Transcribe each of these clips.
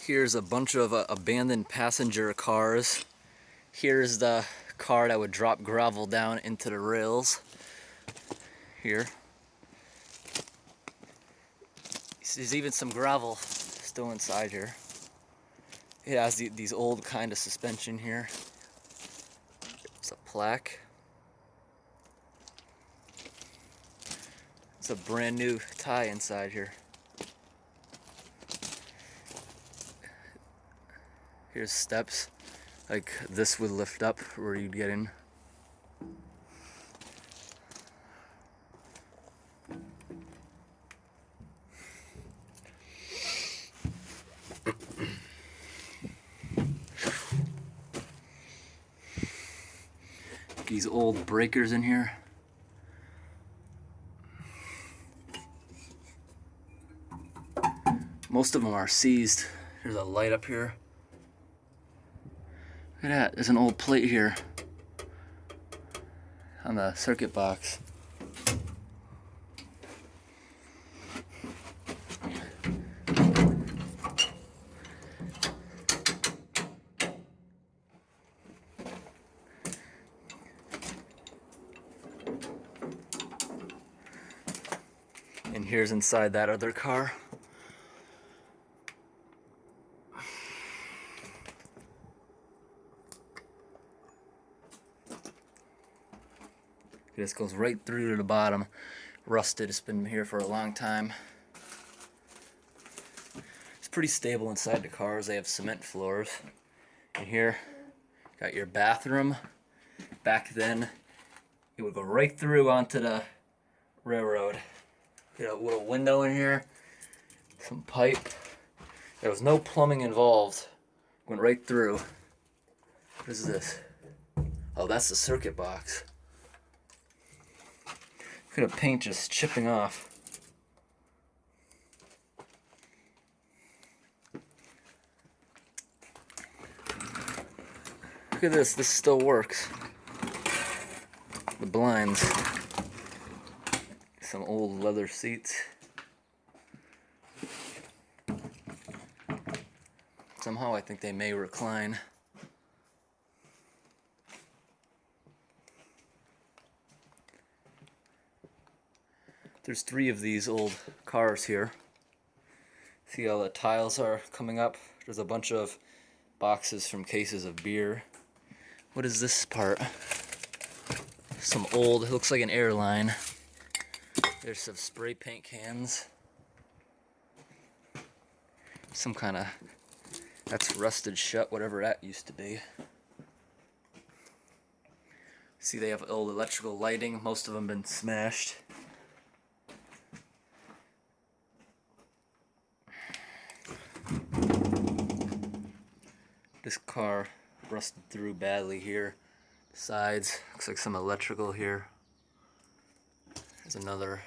Here's a bunch of abandoned passenger cars. Here's the car that would drop gravel down into the rails. Here. There's even some gravel still inside here. It has these old kind of suspension here. It's a plaque. It's a brand new tie inside here. Here's steps, like this would lift up where you'd get in. These old breakers in here. Most of them are seized. There's a light up here. Look at that, there's an old plate here on the circuit box. And here's inside that other car. This goes right through to the bottom. Rusted, it's been here for a long time. It's pretty stable inside the cars. They have cement floors. And here, got your bathroom. Back then, it would go right through onto the railroad. You know, a little window in here, some pipe. There was no plumbing involved. Went right through. What is this? Oh, that's the circuit box. Look at the paint just chipping off. Look at this still works. The blinds. Some old leather seats. Somehow I think they may recline. There's 3 of these old cars here. See how the tiles are coming up? There's a bunch of boxes from cases of beer. What is this part? Some old, it looks like an airline. There's some spray paint cans. Some kind of, that's rusted shut, whatever that used to be. See, they have old electrical lighting. Most of them been smashed. This car rusted through badly here. Sides, looks like some electrical here. There's another.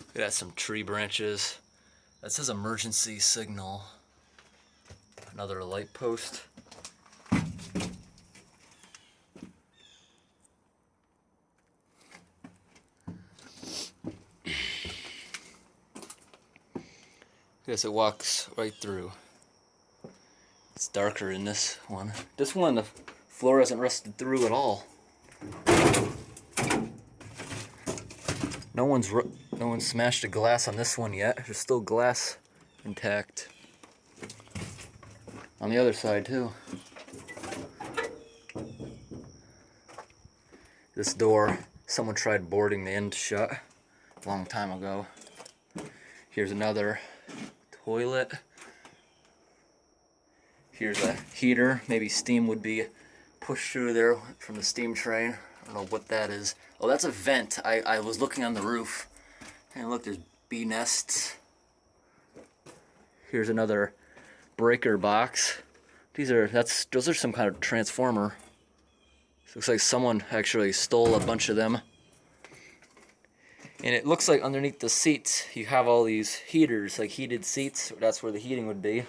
Look at that, some tree branches. That says emergency signal. Another light post. Guess it walks right through. It's darker in this one. This one, the floor hasn't rusted through at all. No one's smashed a glass on this one yet. There's still glass intact. On the other side too. This door, someone tried boarding the end shut a long time ago. Here's another toilet. Here's a heater. Maybe steam would be pushed through there from the steam train. I don't know what that is. Oh, that's a vent. I was looking on the roof. And look, there's bee nests. Here's another breaker box. Those are some kind of transformer. Looks like someone actually stole a bunch of them. And it looks like underneath the seats you have all these heaters, like heated seats. That's where the heating would be.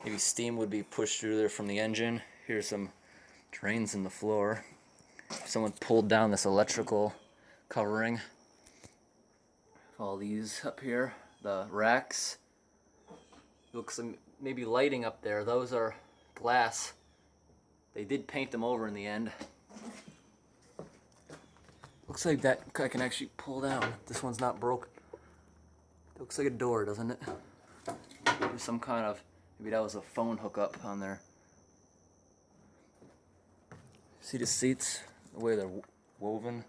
Maybe steam would be pushed through there from the engine. Here's some drains in the floor. Someone pulled down this electrical covering. All these up here, the racks. Looks like maybe lighting up there. Those are glass. They did paint them over in the end. Looks like that I can actually pull down. This one's not broken. It looks like a door, doesn't it? There's some kind of, maybe that was a phone hookup on there. See the seats, the way they're woven?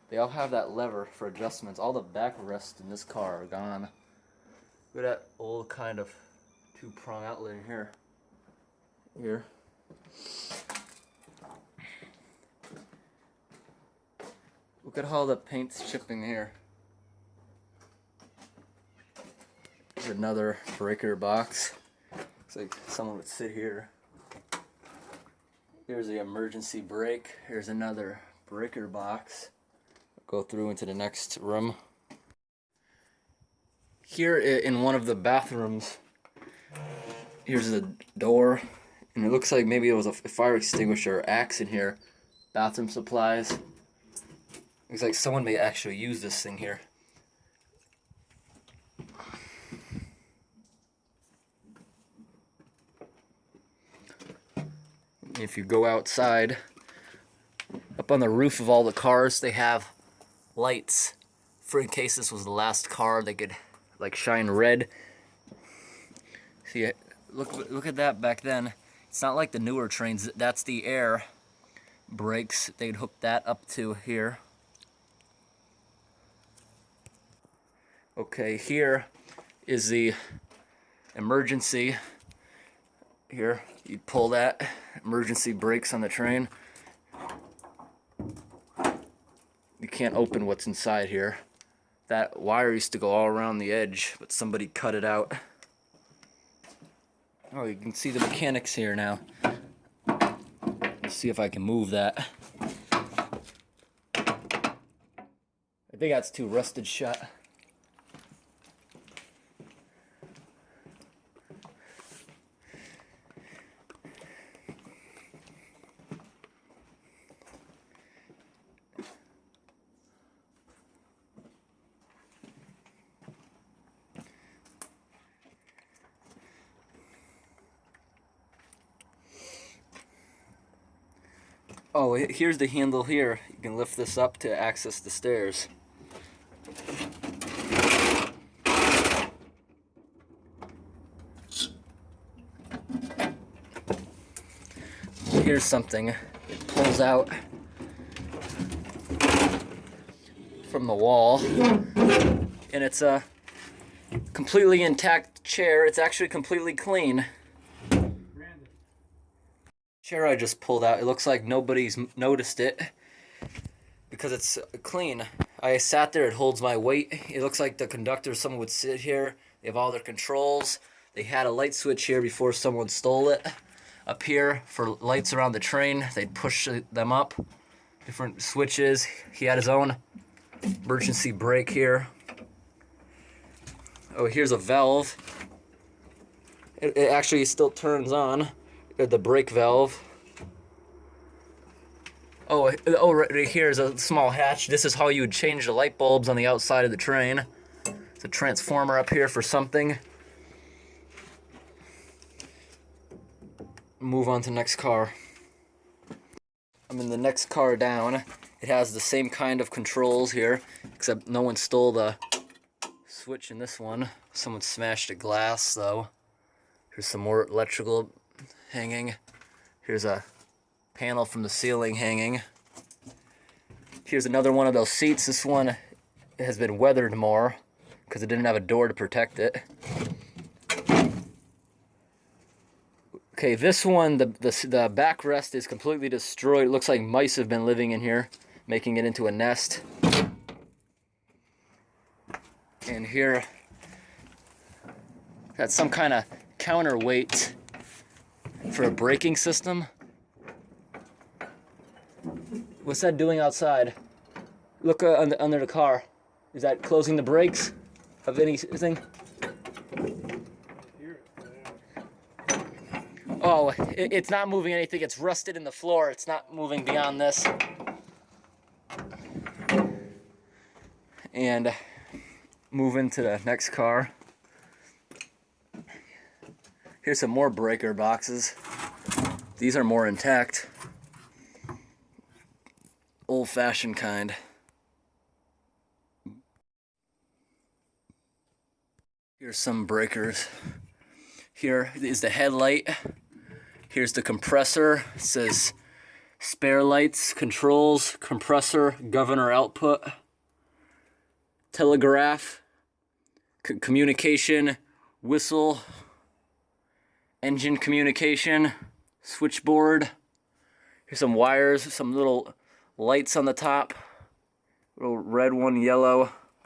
They all have that lever for adjustments. All the backrests in this car are gone. Look at that old kind of two-prong outlet in here. Here. Look at how the paint's chipping here. There's another breaker box. Looks like someone would sit here. Here's the emergency brake. Here's another breaker box. Go through into the next room. Here in one of the bathrooms, here's the door, and it looks like maybe it was a fire extinguisher or axe in here. Bathroom supplies. Looks like someone may actually use this thing here. If you go outside, up on the roof of all the cars, they have lights. For in case this was the last car, they could like shine red. See, look at that back then. It's not like the newer trains. That's the air brakes. They'd hook that up to here. Okay, here is the emergency. Here, you pull that, emergency brakes on the train. You can't open what's inside here. That wire used to go all around the edge, but somebody cut it out. Oh, you can see the mechanics here now. Let's see if I can move that. I think that's too rusted shut. Oh, here's the handle here. You can lift this up to access the stairs. Here's something. It pulls out from the wall, and it's a completely intact chair. It's actually completely clean. Chair I just pulled out, it looks like nobody's noticed it because it's clean. I sat there, it holds my weight. It looks like the conductor, someone would sit here. They have all their controls. They had a light switch here before someone stole it. Up here for lights around the train, they'd push them up. Different switches. He had his own emergency brake here. Oh, here's a valve. It actually still turns on. The brake valve. Oh, right here is a small hatch. This is how you would change the light bulbs on the outside of the train. It's a transformer up here for something. Move on to the next car. I'm in the next car down. It has the same kind of controls here, except no one stole the switch in this one. Someone smashed a glass, though. Here's some more electrical hanging. Here's a panel from the ceiling hanging. Here's another one of those seats. This one has been weathered more because it didn't have a door to protect it. Okay, this one, the backrest is completely destroyed. It looks like mice have been living in here, making it into a nest. And here, got some kind of counterweight for a braking system. What's that doing outside? Look under the car. Is that closing the brakes of anything? Oh, it's not moving anything. It's rusted in the floor. It's not moving beyond this. And move into the next car. Here's some more breaker boxes. These are more intact. Old-fashioned kind. Here's some breakers. Here is the headlight. Here's the compressor. It says spare lights, controls, compressor, governor output, telegraph, communication, whistle, engine communication, switchboard. Here's some wires, some little lights on the top. Little red one, yellow.